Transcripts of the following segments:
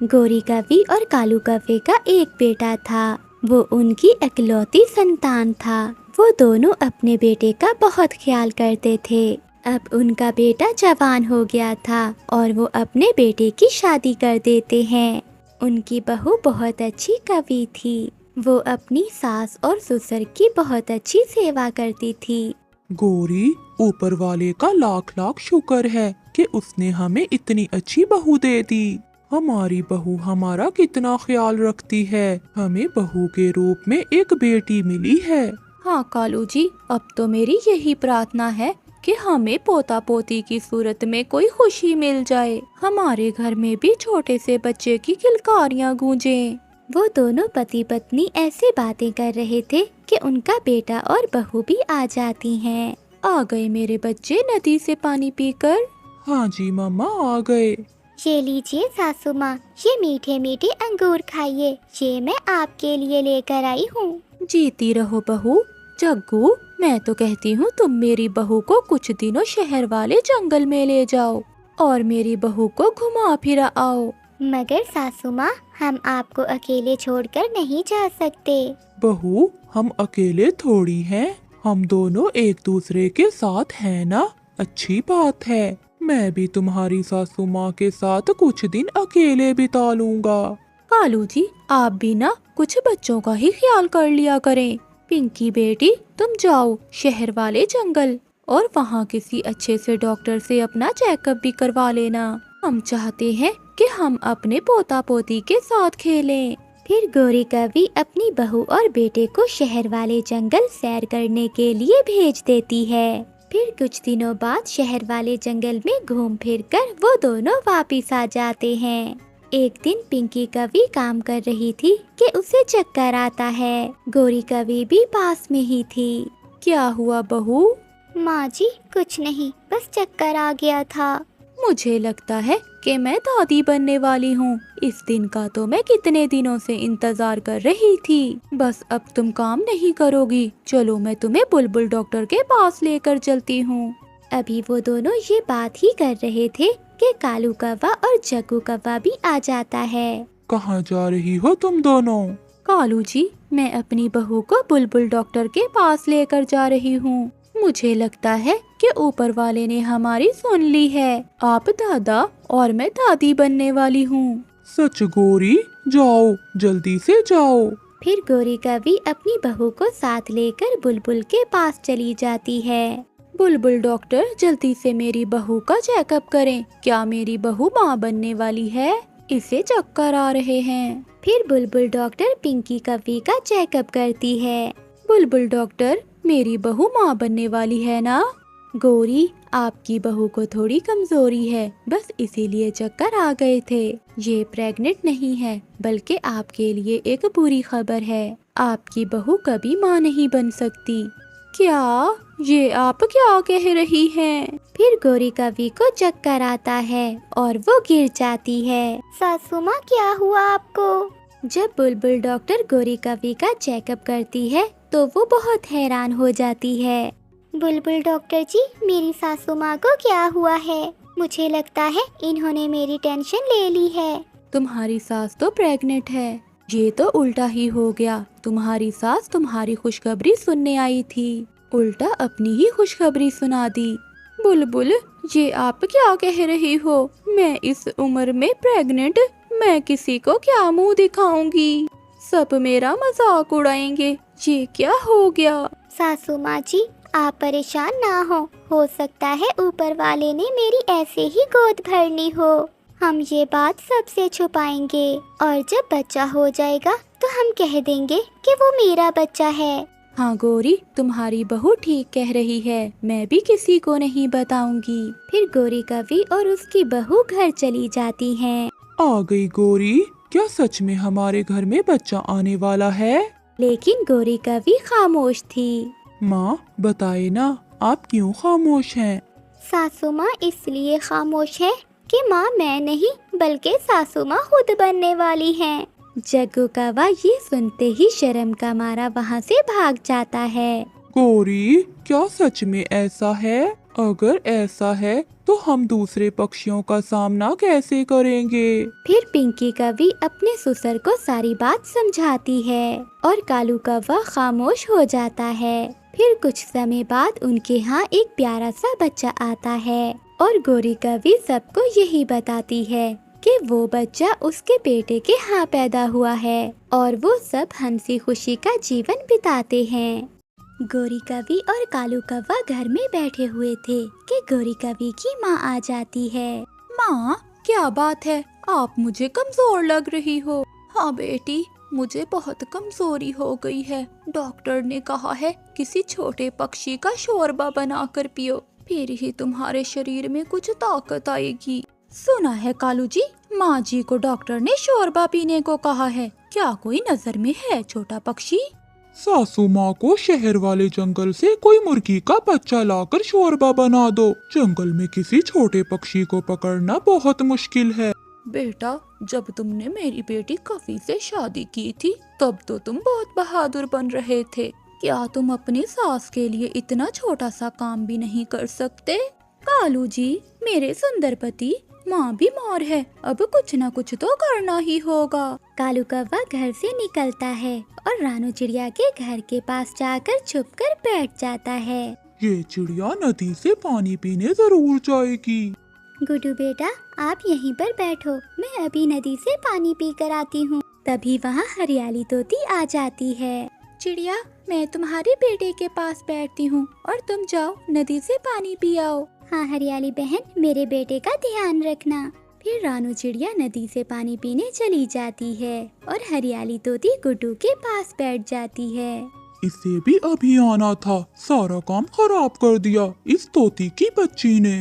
गोरी कौवी और कालू कौवे का एक बेटा था। वो उनकी इकलौती संतान था। वो दोनों अपने बेटे का बहुत ख्याल करते थे। अब उनका बेटा जवान हो गया था और वो अपने बेटे की शादी कर देते हैं। उनकी बहू बहुत अच्छी कवि थी। वो अपनी सास और ससुर की बहुत अच्छी सेवा करती थी। गोरी, ऊपर वाले का लाख लाख शुक्र है कि उसने हमें इतनी अच्छी बहू दे दी। हमारी बहू हमारा कितना ख्याल रखती है। हमें बहू के रूप में एक बेटी मिली है। हाँ कालू जी, अब तो मेरी यही प्रार्थना है कि हमें पोता पोती की सूरत में कोई खुशी मिल जाए। हमारे घर में भी छोटे से बच्चे की किलकारियाँ गूंजें। वो दोनों पति पत्नी ऐसे बातें कर रहे थे कि उनका बेटा और बहू भी आ जाती हैं। आ गए मेरे बच्चे नदी से पानी पीकर। हाँ जी मम्मा, आ गए। ये लीजिए सासू माँ, ये मीठे मीठे अंगूर खाइए। ये मैं आपके लिए लेकर आई हूँ। जीती रहो बहू। जग्गू, मैं तो कहती हूँ तुम मेरी बहू को कुछ दिनों शहर वाले जंगल में ले जाओ और मेरी बहू को घुमा फिरा आओ। मगर सासू माँ, हम आपको अकेले छोड़कर नहीं जा सकते। बहू, हम अकेले थोड़ी हैं। हम दोनों एक दूसरे के साथ हैं ना। अच्छी बात है। मैं भी तुम्हारी सासू माँ के साथ कुछ दिन अकेले बिता लूँगा। कालू जी, आप भी ना कुछ बच्चों का ही ख्याल कर लिया करें। पिंकी बेटी, तुम जाओ शहर वाले जंगल और वहाँ किसी अच्छे से डॉक्टर से अपना चेकअप भी करवा लेना। हम चाहते हैं कि हम अपने पोता पोती के साथ खेलें। फिर गोरी कौवी अपनी बहू और बेटे को शहर वाले जंगल सैर करने के लिए भेज देती है। फिर कुछ दिनों बाद शहर वाले जंगल में घूम फिर कर वो दोनों वापिस आ जाते हैं। एक दिन पिंकी कौवी काम कर रही थी कि उसे चक्कर आता है। गोरी कौवी भी पास में ही थी। क्या हुआ बहू? माँ जी, कुछ नहीं, बस चक्कर आ गया था। मुझे लगता है कि मैं दादी बनने वाली हूँ। इस दिन का तो मैं कितने दिनों से इंतजार कर रही थी। बस अब तुम काम नहीं करोगी। चलो मैं तुम्हें बुलबुल डॉक्टर के पास लेकर चलती हूँ। अभी वो दोनों ये बात ही कर रहे थे कि कालू कौवा और जग्गू कौवा भी आ जाता है। कहाँ जा रही हो तुम दोनों? कालू जी, मैं अपनी बहू को बुलबुल डॉक्टर के पास लेकर जा रही हूँ। मुझे लगता है कि ऊपर वाले ने हमारी सुन ली है। आप दादा और मैं दादी बनने वाली हूँ। सच गोरी, जाओ, जल्दी से जाओ। फिर गोरी कौवी अपनी बहू को साथ लेकर बुलबुल के पास चली जाती है। बुलबुल डॉक्टर, जल्दी से मेरी बहू का चेकअप करें। क्या मेरी बहू माँ बनने वाली है? इसे चक्कर आ रहे हैं। फिर बुलबुल डॉक्टर पिंकी कौवी का चेकअप करती है। बुलबुल डॉक्टर, मेरी बहू माँ बनने वाली है ना? गोरी, आपकी बहू को थोड़ी कमजोरी है, बस इसीलिए चक्कर आ गए थे। ये प्रेग्नेंट नहीं है, बल्कि आपके लिए एक बुरी खबर है। आपकी बहू कभी माँ नहीं बन सकती। क्या? ये आप क्या कह रही हैं? फिर गोरी कौवी को चक्कर आता है और वो गिर जाती है। सासू माँ, क्या हुआ आपको? जब बुलबुल डॉक्टर गोरी कौवी का चेकअप करती है तो वो बहुत हैरान हो जाती है। बुलबुल डॉक्टर जी, मेरी सासू माँ को क्या हुआ है? मुझे लगता है इन्होंने मेरी टेंशन ले ली है। तुम्हारी सास तो प्रेग्नेंट है। ये तो उल्टा ही हो गया। तुम्हारी सास तुम्हारी खुशखबरी सुनने आई थी, उल्टा अपनी ही खुशखबरी सुना दी। बुलबुल, ये आप क्या कह रही हो? मैं इस उम्र में प्रेग्नेंट? मैं किसी को क्या मुंह दिखाऊंगी? सब मेरा मजाक उड़ाएंगे। ये क्या हो गया? सासू माँ जी, आप परेशान ना हो सकता है ऊपर वाले ने मेरी ऐसे ही गोद भरनी हो। हम ये बात सबसे छुपाएंगे और जब बच्चा हो जाएगा तो हम कह देंगे कि वो मेरा बच्चा है। हाँ गोरी, तुम्हारी बहू ठीक कह रही है। मैं भी किसी को नहीं बताऊंगी। फिर गोरी कौवी और उसकी बहू घर चली जाती हैं। आ गई गोरी, क्या सच में हमारे घर में बच्चा आने वाला है? लेकिन गोरी कौवी खामोश थी। माँ, बताए ना, आप क्यों खामोश हैं? सासू माँ इसलिए खामोश है कि माँ मैं नहीं बल्कि सासू माँ खुद बनने वाली हैं। जग्गू कौवा ये सुनते ही शर्म का मारा वहाँ से भाग जाता है। गोरी, क्या सच में ऐसा है? अगर ऐसा है तो हम दूसरे पक्षियों का सामना कैसे करेंगे? फिर पिंकी कौवी अपने ससुर को सारी बात समझाती है और कालू कौवा खामोश हो जाता है। फिर कुछ समय बाद उनके यहाँ एक प्यारा सा बच्चा आता है और गोरी कौवी सबको यही बताती है कि वो बच्चा उसके बेटे के यहाँ पैदा हुआ है और वो सब हंसी खुशी का जीवन बिताते हैं। गोरी कौवी और कालू कौवा घर में बैठे हुए थे कि गोरी कौवी की माँ आ जाती है। माँ, क्या बात है, आप मुझे कमजोर लग रही हो। हाँ बेटी, मुझे बहुत कमजोरी हो गई है। डॉक्टर ने कहा है किसी छोटे पक्षी का शोरबा बनाकर पियो, फिर ही तुम्हारे शरीर में कुछ ताकत आएगी। सुना है कालू जी, माँ जी को डॉक्टर ने शोरबा पीने को कहा है। क्या कोई नजर में है छोटा पक्षी? सासू माँ को शहर वाले जंगल से कोई मुर्गी का बच्चा लाकर शोरबा बना दो। जंगल में किसी छोटे पक्षी को पकड़ना बहुत मुश्किल है। बेटा, जब तुमने मेरी बेटी कफी से शादी की थी तब तो तुम बहुत बहादुर बन रहे थे। क्या तुम अपनी सास के लिए इतना छोटा सा काम भी नहीं कर सकते? कालू जी, मेरे सुंदर पति, माँ बीमार है, अब कुछ न कुछ तो करना ही होगा। कालू कौवा घर से निकलता है और रानू चिड़िया के घर के पास जाकर छुपकर बैठ जाता है। ये चिड़िया नदी से पानी पीने जरूर जाएगी। गुड्डू बेटा, आप यहीं पर बैठो, मैं अभी नदी से पानी पी कर आती हूँ। तभी वहाँ हरियाली तोती आ जाती है। चिड़िया, मैं तुम्हारे बेटे के पास बैठती हूँ और तुम जाओ नदी से पानी पी आओ। हाँ हरियाली बहन, मेरे बेटे का ध्यान रखना। फिर रानू चिड़िया नदी से पानी पीने चली जाती है और हरियाली तोती गुड्डू के पास बैठ जाती है। इसे भी अभी आना था, सारा काम खराब कर दिया इस तोती की बच्ची ने।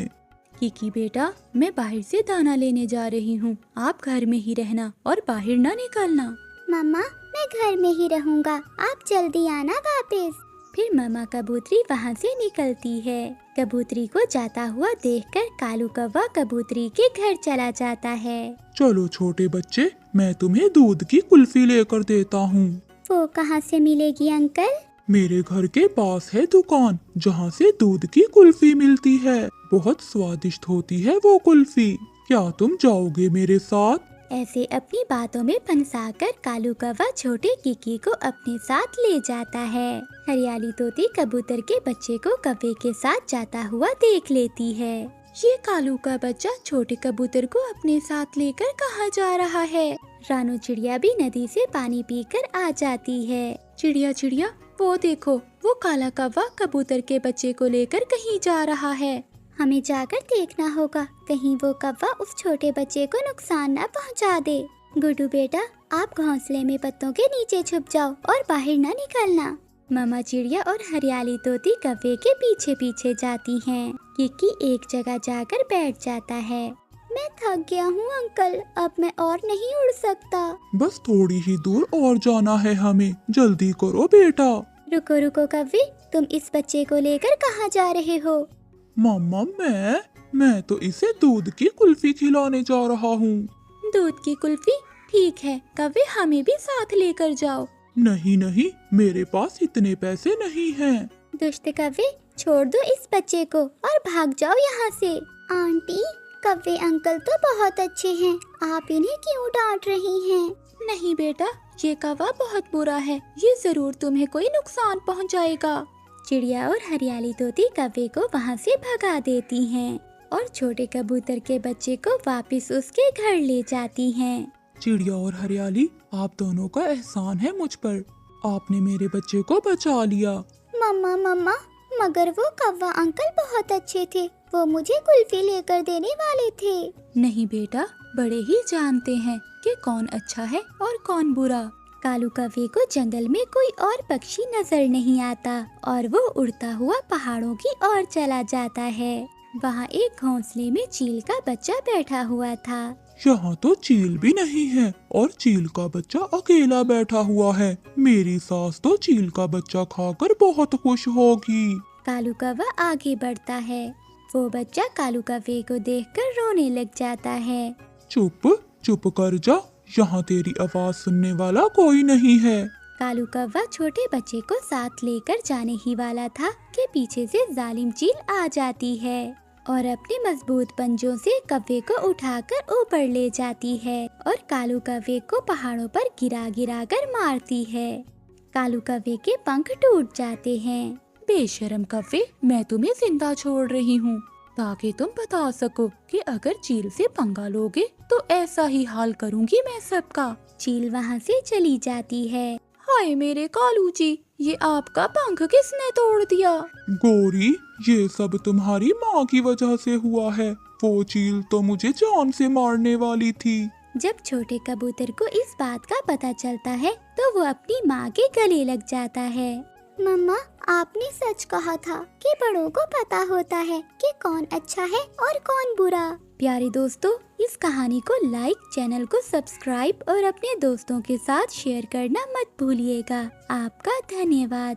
किकी बेटा, मैं बाहर से दाना लेने जा रही हूँ, आप घर में ही रहना और बाहर ना निकलना। मम्मा, मैं घर में ही रहूँगा, आप जल्दी आना वापस। फिर मामा कबूतरी वहाँ से निकलती है। कबूतरी को जाता हुआ देखकर कालू कौवा कबूतरी के घर चला जाता है। चलो छोटे बच्चे, मैं तुम्हें दूध की कुल्फी लेकर देता हूँ। वो कहाँ से मिलेगी अंकल? मेरे घर के पास है दुकान जहाँ से दूध की कुल्फी मिलती है। बहुत स्वादिष्ट होती है वो कुल्फी। क्या तुम जाओगे मेरे साथ? ऐसे अपनी बातों में फंसाकर कालू कौवा छोटे किकी को अपने साथ ले जाता है। हरियाली तोती कबूतर के बच्चे को कौवे के साथ जाता हुआ देख लेती है। ये कालू का बच्चा छोटे कबूतर को अपने साथ लेकर कहाँ जा रहा है? रानू चिड़िया भी नदी से पानी पीकर आ जाती है। चिड़िया चिड़िया, वो देखो, वो काला कौवा कबूतर के बच्चे को लेकर कहीं जा रहा है। हमें जाकर देखना होगा, कहीं वो कौवा उस छोटे बच्चे को नुकसान न पहुंचा दे। गुड्डू बेटा, आप घोंसले में पत्तों के नीचे छुप जाओ और बाहर न निकलना। मामा चिड़िया और हरियाली तोती कौवे के पीछे पीछे जाती हैं। किकी एक जगह जाकर बैठ जाता है। मैं थक गया हूँ अंकल, अब मैं और नहीं उड़ सकता। बस थोड़ी ही दूर और जाना है हमें, जल्दी करो बेटा। रुको रुको कौवे, तुम इस बच्चे को लेकर कहाँ जा रहे हो? मम्मा, मैं तो इसे दूध की कुल्फी खिलाने जा रहा हूँ। दूध की कुल्फी? ठीक है कौवे, हमें भी साथ लेकर जाओ। नहीं नहीं, मेरे पास इतने पैसे नहीं हैं। दुष्ट कौवे, छोड़ दो इस बच्चे को और भाग जाओ यहाँ से। आंटी, कौवे अंकल तो बहुत अच्छे हैं, आप इन्हें क्यों डांट रही हैं? नहीं बेटा, ये कौवा बहुत बुरा है, ये जरूर तुम्हें कोई नुकसान पहुँचाएगा। चिड़िया और हरियाली तोती कौवे को वहाँ से भगा देती हैं और छोटे कबूतर के बच्चे को वापस उसके घर ले जाती हैं। चिड़िया और हरियाली, आप दोनों का एहसान है मुझ पर, आपने मेरे बच्चे को बचा लिया। मम्मा मम्मा, मगर वो कौवा अंकल बहुत अच्छे थे, वो मुझे कुल्फी लेकर देने वाले थे। नहीं बेटा, बड़े ही जानते हैं कि कौन अच्छा है और कौन बुरा। कालू कौवे को जंगल में कोई और पक्षी नजर नहीं आता और वो उड़ता हुआ पहाड़ों की ओर चला जाता है। वहाँ एक घोंसले में चील का बच्चा बैठा हुआ था। यहाँ तो चील भी नहीं है और चील का बच्चा अकेला बैठा हुआ है। मेरी सास तो चील का बच्चा खाकर बहुत खुश होगी। कालू कौवा आगे बढ़ता है। वो बच्चा कालू कौवे को देखकर रोने लग जाता है। चुप चुप कर जा, यहाँ तेरी आवाज सुनने वाला कोई नहीं है। कालू कौवा छोटे बच्चे को साथ लेकर जाने ही वाला था कि पीछे से जालिम चील आ जाती है और अपने मजबूत पंजों से कौवे को उठाकर ऊपर ले जाती है और कालू कौवे को पहाड़ों पर गिरा गिरा कर मारती है। कालू कौवे के पंख टूट जाते हैं। बेशरम कौवे, मैं तुम्हें जिंदा छोड़ रही हूँ ताकि तुम बता सको कि अगर चील से पंगा लोगे तो ऐसा ही हाल करूँगी मैं सबका। चील वहाँ से चली जाती है। हाय मेरे कालू जी, ये आपका पंख किसने तोड़ दिया? गौरी, ये सब तुम्हारी माँ की वजह से हुआ है। वो चील तो मुझे जान से मारने वाली थी। जब छोटे कबूतर को इस बात का पता चलता है तो वो अपनी माँ के गले लग जाता है। मम्मा, आपने सच कहा था कि बड़ों को पता होता है कि कौन अच्छा है और कौन बुरा। प्यारे दोस्तों, इस कहानी को लाइक, चैनल को सब्सक्राइब और अपने दोस्तों के साथ शेयर करना मत भूलिएगा। आपका धन्यवाद।